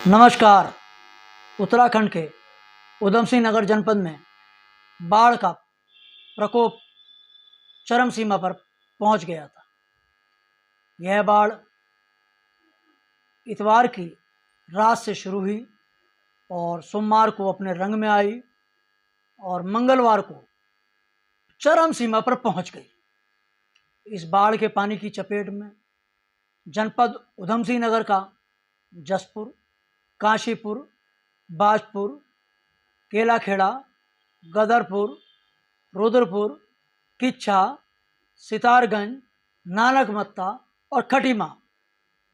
नमस्कार। उत्तराखंड के उधम सिंह नगर जनपद में बाढ़ का प्रकोप चरम सीमा पर पहुंच गया था। यह बाढ़ इतवार की रात से शुरू हुई और सोमवार को अपने रंग में आई और मंगलवार को चरम सीमा पर पहुंच गई। इस बाढ़ के पानी की चपेट में जनपद उधम सिंह नगर का जसपुर, काशीपुर, बाजपुर, केलाखेड़ा, गदरपुर, रुद्रपुर, किच्छा, सितारगंज, नानकमत्ता और खटीमा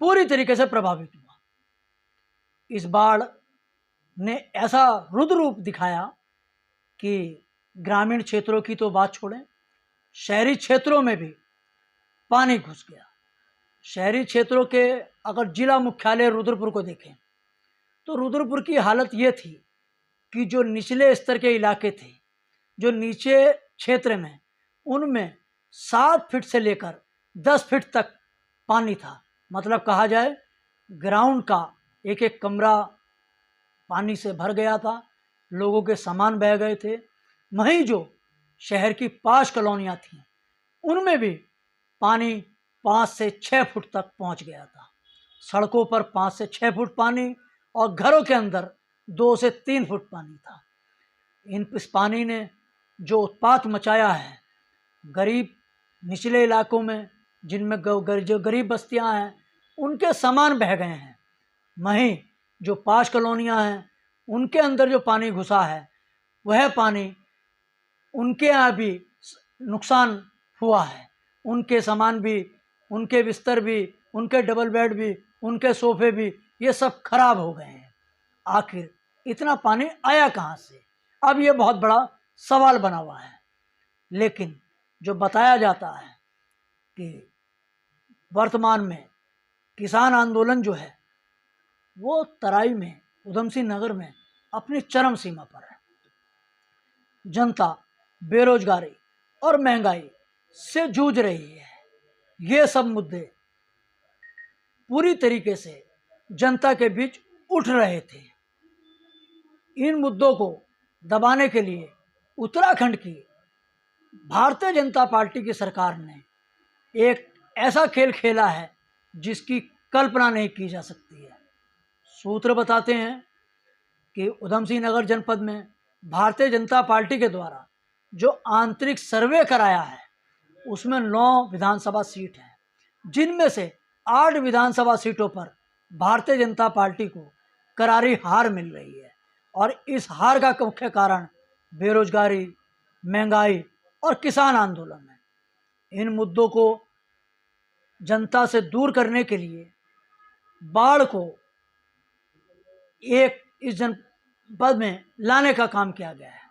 पूरी तरीके से प्रभावित हुआ। इस बाढ़ ने ऐसा रुद्र रूप दिखाया कि ग्रामीण क्षेत्रों की तो बात छोड़ें, शहरी क्षेत्रों में भी पानी घुस गया। शहरी क्षेत्रों के अगर जिला मुख्यालय रुद्रपुर को देखें तो रुद्रपुर की हालत ये थी कि जो निचले स्तर के इलाके थे, जो नीचे क्षेत्र में, उनमें 7 फीट से लेकर 10 फीट तक पानी था। मतलब कहा जाए ग्राउंड का एक एक कमरा पानी से भर गया था, लोगों के सामान बह गए थे। वहीं जो शहर की पास कॉलोनियाँ थीं उनमें भी पानी 5 से 6 फुट तक पहुंच गया था। सड़कों पर 5 से 6 फुट पानी और घरों के अंदर 2 से 3 फुट पानी था। इस पानी ने जो उत्पात मचाया है, गरीब निचले इलाकों में जिनमें जो गरीब बस्तियां हैं उनके सामान बह गए हैं। वहीं जो पास कॉलोनियां हैं उनके अंदर जो पानी घुसा है वह पानी उनके यहाँ भी नुकसान हुआ है। उनके सामान भी, उनके बिस्तर भी, उनके डबल बेड भी, उनके सोफे भी, ये सब खराब हो गए हैं। आखिर इतना पानी आया कहाँ से? अब ये बहुत बड़ा सवाल बना हुआ है। लेकिन जो बताया जाता है कि वर्तमान में किसान आंदोलन जो है वो तराई में, उधम सिंह नगर में अपनी चरम सीमा पर है। जनता बेरोजगारी और महंगाई से जूझ रही है। ये सब मुद्दे पूरी तरीके से जनता के बीच उठ रहे थे। इन मुद्दों को दबाने के लिए उत्तराखंड की भारतीय जनता पार्टी की सरकार ने एक ऐसा खेल खेला है जिसकी कल्पना नहीं की जा सकती है। सूत्र बताते हैं कि उधम सिंह नगर जनपद में भारतीय जनता पार्टी के द्वारा जो आंतरिक सर्वे कराया है उसमें 9 विधानसभा सीट हैं, जिनमें से 8 विधानसभा सीटों पर भारतीय जनता पार्टी को करारी हार मिल रही है। और इस हार का मुख्य कारण बेरोजगारी, महंगाई और किसान आंदोलन है। इन मुद्दों को जनता से दूर करने के लिए बाढ़ को एक इस जनपद में लाने का काम किया गया है।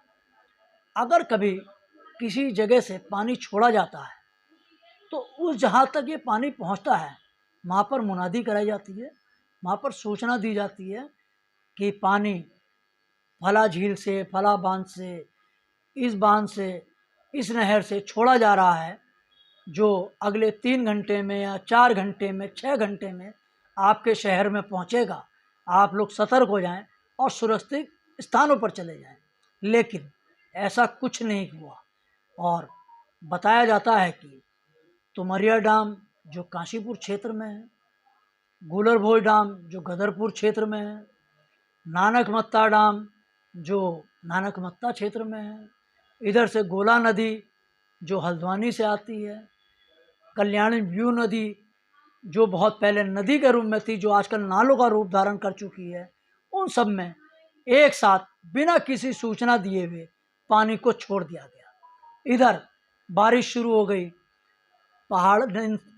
अगर कभी किसी जगह से पानी छोड़ा जाता है तो उस जहाँ तक ये पानी पहुँचता है वहाँ पर मुनादी कराई जाती है, वहाँ पर सूचना दी जाती है कि पानी फला झील से, फला बांध से, इस बांध से, इस नहर से छोड़ा जा रहा है, जो अगले 3 घंटे में या 4 घंटे में, 6 घंटे में आपके शहर में पहुँचेगा। आप लोग सतर्क हो जाएं और सुरक्षित स्थानों पर चले जाएं। लेकिन ऐसा कुछ नहीं हुआ। और बताया जाता है कि तुमरिया डाम जो काशीपुर क्षेत्र में है, गुलरभोज डाम जो गदरपुर क्षेत्र में है, नानकमत्ता डाम जो नानकमत्ता क्षेत्र में है, इधर से गोला नदी जो हल्द्वानी से आती है, कल्याणी व्यू नदी जो बहुत पहले नदी के रूप में थी, जो आजकल नालों का रूप धारण कर चुकी है, उन सब में एक साथ बिना किसी सूचना दिए हुए पानी को छोड़ दिया गया। इधर बारिश शुरू हो गई, पहाड़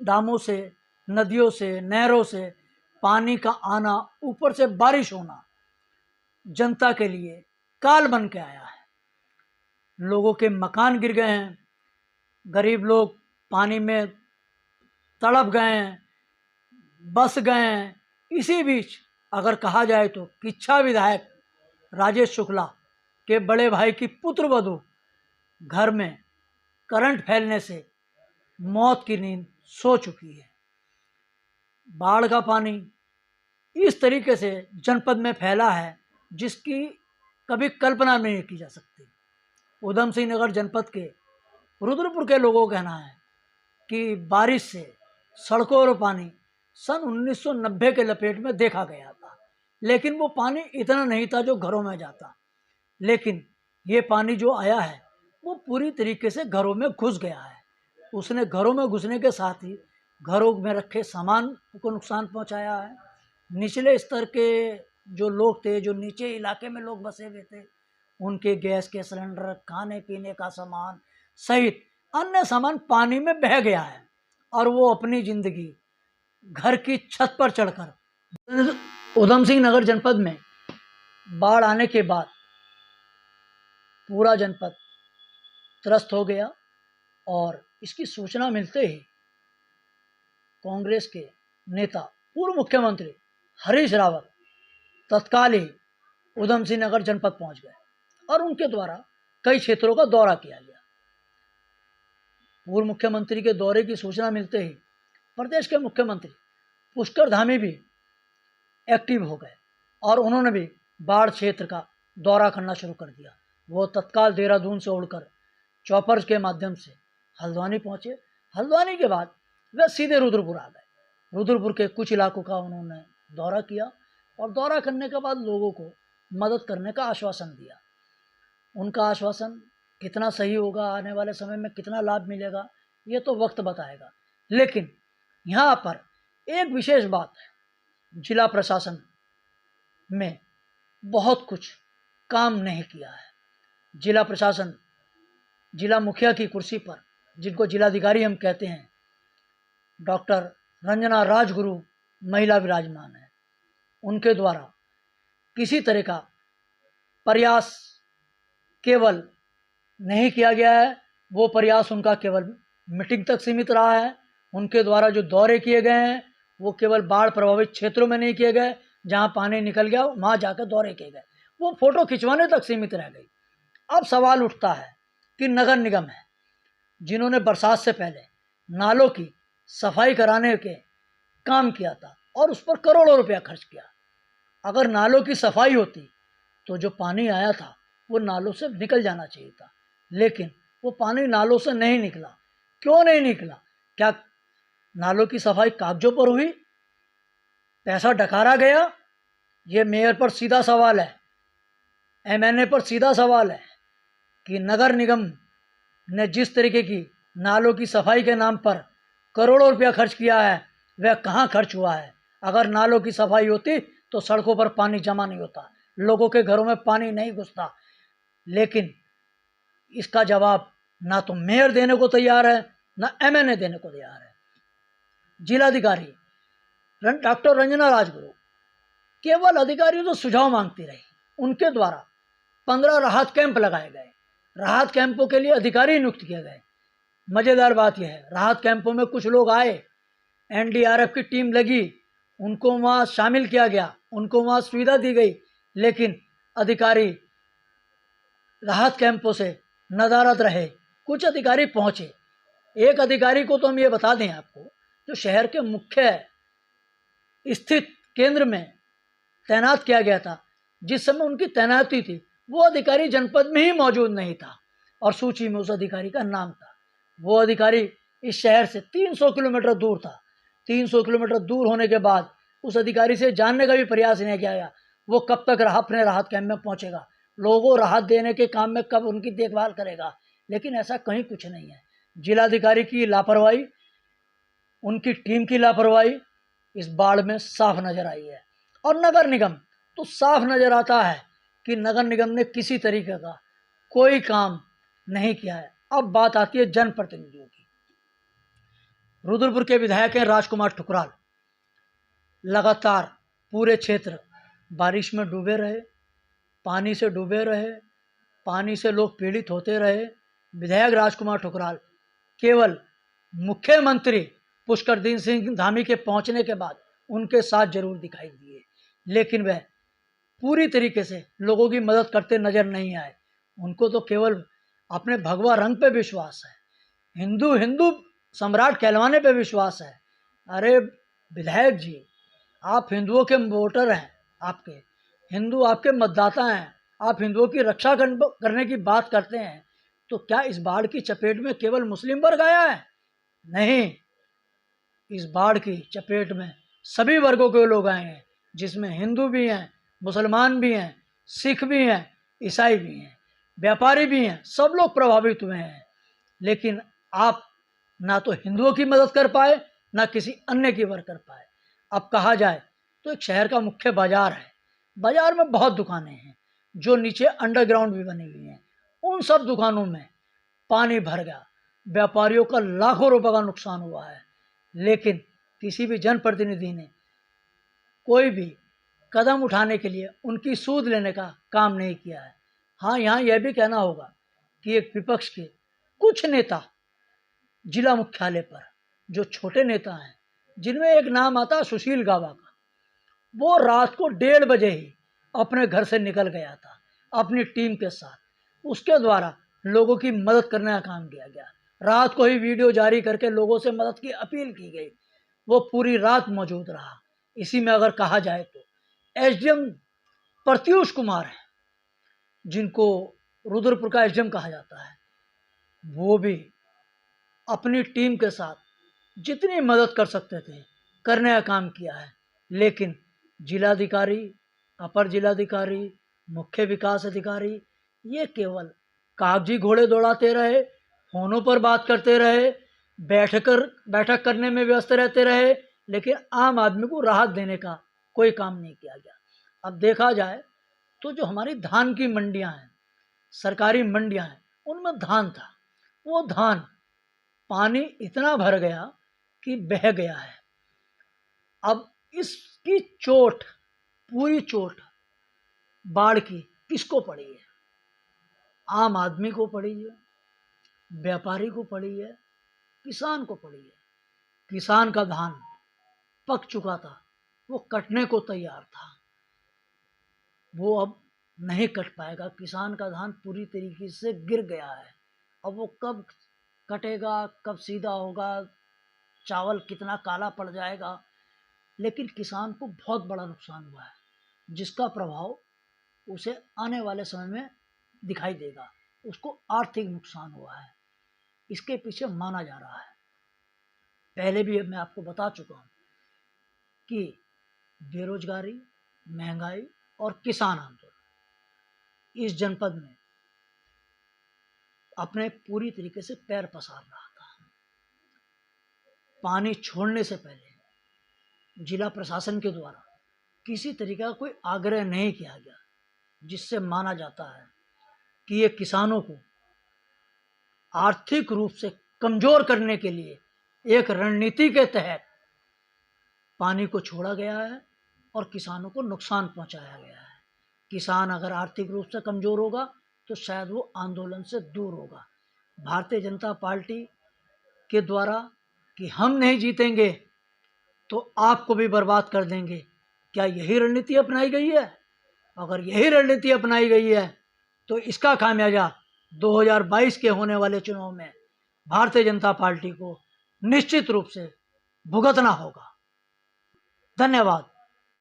डामों से, नदियों से, नहरों से पानी का आना, ऊपर से बारिश होना जनता के लिए काल बन के आया है। लोगों के मकान गिर गए हैं, गरीब लोग पानी में तड़प गए हैं, बस गए हैं। इसी बीच अगर कहा जाए तो किच्छा विधायक राजेश शुक्ला के बड़े भाई की पुत्रवधू घर में करंट फैलने से मौत की नींद सो चुकी है। बाढ़ का पानी इस तरीके से जनपद में फैला है जिसकी कभी कल्पना नहीं की जा सकती। उधम सिंह नगर जनपद के रुद्रपुर के लोगों का कहना है कि बारिश से सड़कों और पानी सन 1990 के लपेट में देखा गया था, लेकिन वो पानी इतना नहीं था जो घरों में जाता, लेकिन ये पानी जो आया है वो पूरी तरीके से घरों में घुस गया है। उसने घरों में घुसने के साथ ही घरों में रखे सामान को नुकसान पहुंचाया है। निचले स्तर के जो लोग थे, जो नीचे इलाके में लोग बसे हुए थे, उनके गैस के सिलेंडर, खाने पीने का सामान सहित अन्य सामान पानी में बह गया है और वो अपनी ज़िंदगी घर की छत पर चढ़कर उधम सिंह नगर जनपद में बाढ़ आने के बाद पूरा जनपद त्रस्त हो गया और इसकी सूचना मिलते ही कांग्रेस के नेता पूर्व मुख्यमंत्री हरीश रावत तत्काल ही उधम सिंह नगर जनपद पहुंच गए और उनके द्वारा कई क्षेत्रों का दौरा किया गया। पूर्व मुख्यमंत्री के दौरे की सूचना मिलते ही प्रदेश के मुख्यमंत्री पुष्कर धामी भी एक्टिव हो गए और उन्होंने भी बाढ़ क्षेत्र का दौरा करना शुरू कर दिया। वो तत्काल देहरादून से उड़कर चॉपर्स के माध्यम से हल्द्वानी पहुंचे। हल्द्वानी के बाद वे सीधे रुद्रपुर आ गए। रुद्रपुर के कुछ इलाकों का उन्होंने दौरा किया और दौरा करने के बाद लोगों को मदद करने का आश्वासन दिया। उनका आश्वासन कितना सही होगा, आने वाले समय में कितना लाभ मिलेगा, ये तो वक्त बताएगा। लेकिन यहाँ पर एक विशेष बात है, जिला प्रशासन में बहुत कुछ काम नहीं किया है। जिला प्रशासन, जिला मुखिया की कुर्सी पर, जिनको जिलाधिकारी हम कहते हैं, डॉक्टर रंजना राजगुरु महिला विराजमान है। उनके द्वारा किसी तरह का प्रयास केवल नहीं किया गया है। वो प्रयास उनका केवल मीटिंग तक सीमित रहा है। उनके द्वारा जो दौरे किए गए हैं वो केवल बाढ़ प्रभावित क्षेत्रों में नहीं किए गए, जहां पानी निकल गया वहां जाकर दौरे किए गए, वो फोटो खिंचवाने तक सीमित रह गई। अब सवाल उठता है कि नगर निगम है, जिन्होंने बरसात से पहले नालों की सफाई कराने के काम किया था और उस पर करोड़ों रुपया खर्च किया। अगर नालों की सफाई होती तो जो पानी आया था वो नालों से निकल जाना चाहिए था, लेकिन वो पानी नालों से नहीं निकला। क्यों नहीं निकला? क्या नालों की सफाई कागजों पर हुई, पैसा डकारा गया? ये मेयर पर सीधा सवाल है, एमएनए पर सीधा सवाल है कि नगर निगम ने जिस तरीके की नालों की सफाई के नाम पर करोड़ों रुपया खर्च किया है वह कहाँ खर्च हुआ है। अगर नालों की सफाई होती तो सड़कों पर पानी जमा नहीं होता, लोगों के घरों में पानी नहीं घुसता। लेकिन इसका जवाब ना तो मेयर देने को तैयार है, ना एमएनए देने को तैयार है। जिलाधिकारी डॉक्टर रंजना राजगुरु केवल अधिकारियों से सुझाव मांगती रही। उनके द्वारा 15 राहत कैंप लगाए गए, राहत कैंपों के लिए अधिकारी नियुक्त किए गए। मज़ेदार बात यह है, राहत कैंपों में कुछ लोग आए, एनडीआरएफ की टीम लगी, उनको वहाँ शामिल किया गया, उनको वहाँ सुविधा दी गई, लेकिन अधिकारी राहत कैंपों से नदारद रहे। कुछ अधिकारी पहुँचे। एक अधिकारी को तो हम ये बता दें आपको, जो शहर के मुख्य स्थित केंद्र में तैनात किया गया था, जिस समय उनकी तैनाती थी वो अधिकारी जनपद में ही मौजूद नहीं था और सूची में उस अधिकारी का नाम था। वो अधिकारी इस शहर से 300 किलोमीटर दूर था। 300 किलोमीटर दूर होने के बाद उस अधिकारी से जानने का भी प्रयास नहीं किया गया वो कब तक अपने राहत कैंप में पहुंचेगा, लोगों को राहत देने के काम में कब उनकी देखभाल करेगा। लेकिन ऐसा कहीं कुछ नहीं है। जिलाधिकारी की लापरवाही, उनकी टीम की लापरवाही इस बाढ़ में साफ नजर आई है। और नगर निगम तो साफ नजर आता है कि नगर निगम ने किसी तरीके का कोई काम नहीं किया है। अब बात आती है जनप्रतिनिधियों की। रुद्रपुर के विधायक हैं राजकुमार ठुकराल। लगातार पूरे क्षेत्र बारिश में डूबे रहे, पानी से डूबे रहे, पानी से लोग पीड़ित होते रहे। विधायक राजकुमार ठुकराल केवल मुख्यमंत्री पुष्कर सिंह धामी के पहुंचने के बाद उनके साथ जरूर दिखाई दिए, लेकिन वह पूरी तरीके से लोगों की मदद करते नजर नहीं आए। उनको तो केवल अपने भगवा रंग पे विश्वास है, हिंदू सम्राट कहलवाने पे विश्वास है। अरे विधायक जी, आप हिंदुओं के वोटर हैं, आपके हिंदू आपके मतदाता हैं, आप हिंदुओं की रक्षा करने की बात करते हैं, तो क्या इस बाढ़ की चपेट में केवल मुस्लिम वर्ग आया है? नहीं, इस बाढ़ की चपेट में सभी वर्गों के लोग आए हैं, जिसमें हिंदू भी हैं, मुसलमान भी हैं, सिख भी हैं, ईसाई भी हैं, व्यापारी भी हैं, सब लोग प्रभावित हुए हैं। लेकिन आप ना तो हिंदुओं की मदद कर पाए, ना किसी अन्य की मदद कर पाए। अब कहा जाए तो एक शहर का मुख्य बाजार है, बाजार में बहुत दुकानें हैं जो नीचे अंडरग्राउंड भी बनी हुई हैं। उन सब दुकानों में पानी भर गया, व्यापारियों का लाखों रुपए का नुकसान हुआ है, लेकिन किसी भी जनप्रतिनिधि ने कोई भी कदम उठाने के लिए उनकी सूद लेने का काम नहीं किया है। हाँ, यहाँ यह भी कहना होगा कि एक विपक्ष के कुछ नेता जिला मुख्यालय पर, जो छोटे नेता हैं, जिनमें एक नाम आता है सुशील गाबा का, वो रात को 1:30 बजे ही अपने घर से निकल गया था अपनी टीम के साथ। उसके द्वारा लोगों की मदद करने का काम किया गया। रात को ही वीडियो जारी करके लोगों से मदद की अपील की गई। वो पूरी रात मौजूद रहा। इसी में अगर कहा जाए तो एसडीएम प्रत्यूष कुमार है, जिनको रुद्रपुर का एसडीएम कहा जाता है, वो भी अपनी टीम के साथ जितनी मदद कर सकते थे करने का काम किया है। लेकिन जिलाधिकारी, अपर जिलाधिकारी, मुख्य विकास अधिकारी ये केवल कागजी घोड़े दौड़ाते रहे, फोनों पर बात करते रहे, बैठक करने में व्यस्त रहते रहे, लेकिन आम आदमी को राहत देने का कोई काम नहीं किया गया। अब देखा जाए तो जो हमारी धान की मंडियां हैं, सरकारी मंडियां हैं, उनमें धान था, वो धान पानी इतना भर गया कि बह गया है। अब इसकी चोट, पूरी चोट बाढ़ की किसको पड़ी है? आम आदमी को पड़ी है, व्यापारी को पड़ी है, किसान को पड़ी है। किसान का धान पक चुका था, वो कटने को तैयार था, वो अब नहीं कट पाएगा। किसान का धान पूरी तरीके से गिर गया है। अब वो कब कटेगा, कब सीधा होगा, चावल कितना काला पड़ जाएगा, लेकिन किसान को बहुत बड़ा नुकसान हुआ है, जिसका प्रभाव उसे आने वाले समय में दिखाई देगा। उसको आर्थिक नुकसान हुआ है, इसके पीछे माना जा रहा है, पहले भी मैं आपको बता चुका हूँ कि बेरोजगारी, महंगाई और किसान आंदोलन इस जनपद में अपने पूरी तरीके से पैर पसार रहा था। पानी छोड़ने से पहले जिला प्रशासन के द्वारा किसी तरीके का कोई आग्रह नहीं किया गया, जिससे माना जाता है कि ये किसानों को आर्थिक रूप से कमजोर करने के लिए एक रणनीति के तहत पानी को छोड़ा गया है और किसानों को नुकसान पहुंचाया गया है। किसान अगर आर्थिक रूप से कमजोर होगा तो शायद वो आंदोलन से दूर होगा। भारतीय जनता पार्टी के द्वारा कि हम नहीं जीतेंगे तो आपको भी बर्बाद कर देंगे, क्या यही रणनीति अपनाई गई है? अगर यही रणनीति अपनाई गई है तो इसका खामियाजा 2022 के होने वाले चुनाव में भारतीय जनता पार्टी को निश्चित रूप से भुगतना होगा। धन्यवाद।